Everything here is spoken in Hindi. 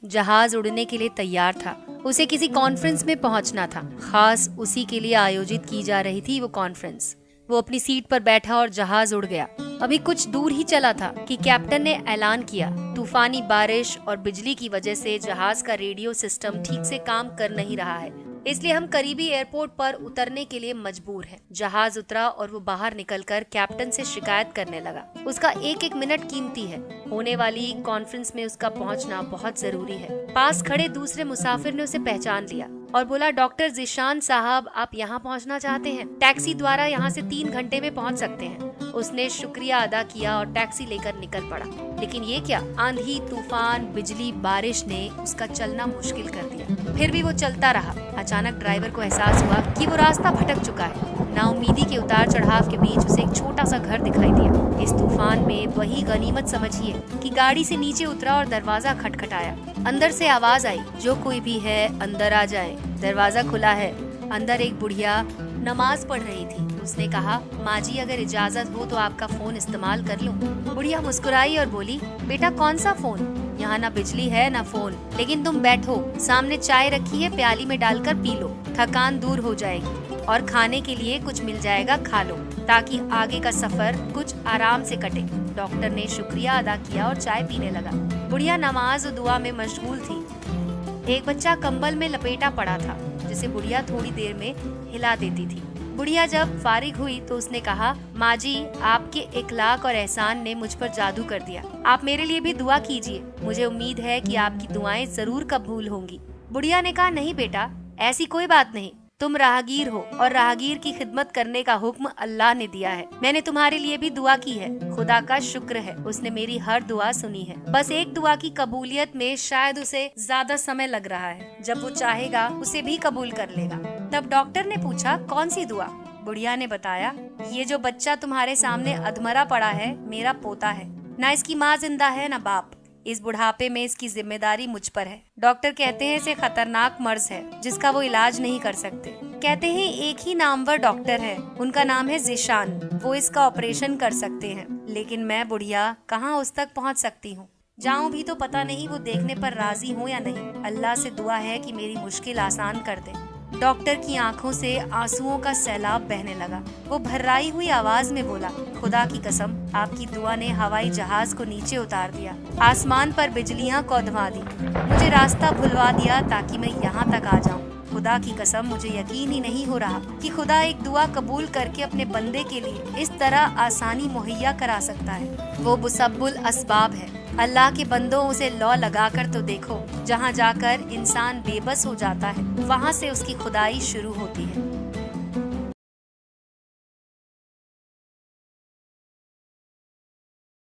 जहाज उड़ने के लिए तैयार था। उसे किसी कॉन्फ्रेंस में पहुंचना था, खास उसी के लिए आयोजित की जा रही थी वो कॉन्फ्रेंस। वो अपनी सीट पर बैठा और जहाज उड़ गया। अभी कुछ दूर ही चला था कि कैप्टन ने ऐलान किया, तूफानी बारिश और बिजली की वजह से जहाज का रेडियो सिस्टम ठीक से काम कर नहीं रहा है, इसलिए हम करीबी एयरपोर्ट पर उतरने के लिए मजबूर हैं। जहाज उतरा और वो बाहर निकलकर कैप्टन से शिकायत करने लगा। उसका एक एक मिनट कीमती है। होने वाली कॉन्फ्रेंस में उसका पहुंचना बहुत जरूरी है। पास खड़े दूसरे मुसाफिर ने उसे पहचान लिया और बोला, डॉक्टर जिशान साहब, आप यहाँ पहुँचना चाहते हैं? टैक्सी द्वारा यहाँ से 3 घंटे में पहुँच सकते हैं। उसने शुक्रिया अदा किया और टैक्सी लेकर निकल पड़ा। लेकिन ये क्या, आंधी, तूफान, बिजली, बारिश ने उसका चलना मुश्किल कर दिया। फिर भी वो चलता रहा। अचानक ड्राइवर को एहसास हुआ कि वो रास्ता भटक चुका है। नाउमीदी के उतार चढ़ाव के बीच उसे एक छोटा सा घर दिखाई दिया। इस तूफान में वही गनीमत समझिए कि गाड़ी से नीचे उतरा और दरवाजा खटखटाया। अंदर से आवाज आई, जो कोई भी है अंदर आ जाए। दरवाजा खुला है। अंदर एक बुढ़िया नमाज पढ़ रही थी। उसने कहा, माँ जी, अगर इजाजत हो तो आपका फोन इस्तेमाल कर लूं। बुढ़िया मुस्कुराई और बोली, बेटा कौन सा फोन? यहाँ ना बिजली है ना फोन, लेकिन तुम बैठो, सामने चाय रखी है, प्याली में डालकर पी लो, थकान दूर हो जाएगी और खाने के लिए कुछ मिल जाएगा, खा लो, ताकि आगे का सफर कुछ आराम से कटे। डॉक्टर ने शुक्रिया अदा किया और चाय पीने लगा। बुढ़िया नमाज और दुआ में मशगूल थी। एक बच्चा कंबल में लपेटा पड़ा था, जिसे बुढ़िया थोड़ी देर में हिला देती थी। बुढ़िया जब फारिग हुई तो उसने कहा, माँ जी, आपके इखलाक और एहसान ने मुझ पर जादू कर दिया। आप मेरे लिए भी दुआ कीजिए। मुझे उम्मीद है कि आपकी दुआएं जरूर कबूल होंगी। बुढ़िया ने कहा, नहीं बेटा, ऐसी कोई बात नहीं। तुम राहगीर हो और राहगीर की खिदमत करने का हुक्म अल्लाह ने दिया है। मैंने तुम्हारे लिए भी दुआ की है। खुदा का शुक्र है, उसने मेरी हर दुआ सुनी है। बस एक दुआ की कबूलियत में शायद उसे ज्यादा समय लग रहा है। जब वो चाहेगा उसे भी कबूल कर लेगा। तब डॉक्टर ने पूछा, कौन सी दुआ? बुढ़िया ने बताया, ये जो बच्चा तुम्हारे सामने अधमरा पड़ा है, मेरा पोता है। ना इसकी माँ जिंदा है ना बाप। इस बुढ़ापे में इसकी जिम्मेदारी मुझ पर है। डॉक्टर कहते हैं इसे खतरनाक मर्ज है जिसका वो इलाज नहीं कर सकते। कहते हैं एक ही नामवर डॉक्टर है, उनका नाम है जिशान। वो इसका ऑपरेशन कर सकते हैं, लेकिन मैं बुढ़िया कहाँ उस तक पहुँच सकती हूँ। जाऊँ भी तो पता नहीं वो देखने पर राजी हो या नहीं। अल्लाह से दुआ है कि मेरी मुश्किल आसान कर दे। डॉक्टर की आंखों से आंसुओं का सैलाब बहने लगा। वो भर्राई हुई आवाज में बोला, खुदा की कसम, आपकी दुआ ने हवाई जहाज को नीचे उतार दिया, आसमान पर बिजलियां कौंधवा दी, मुझे रास्ता भुलवा दिया ताकि मैं यहाँ तक आ जाऊँ। खुदा की कसम, मुझे यकीन ही नहीं हो रहा कि खुदा एक दुआ कबूल करके अपने बंदे के लिए इस तरह आसानी मुहैया करा सकता है। वो मुसब्बुल असबाब है। अल्लाह के बंदों, उसे लौ लगाकर तो देखो। जहाँ जाकर इंसान बेबस हो जाता है, वहाँ से उसकी खुदाई शुरू होती है।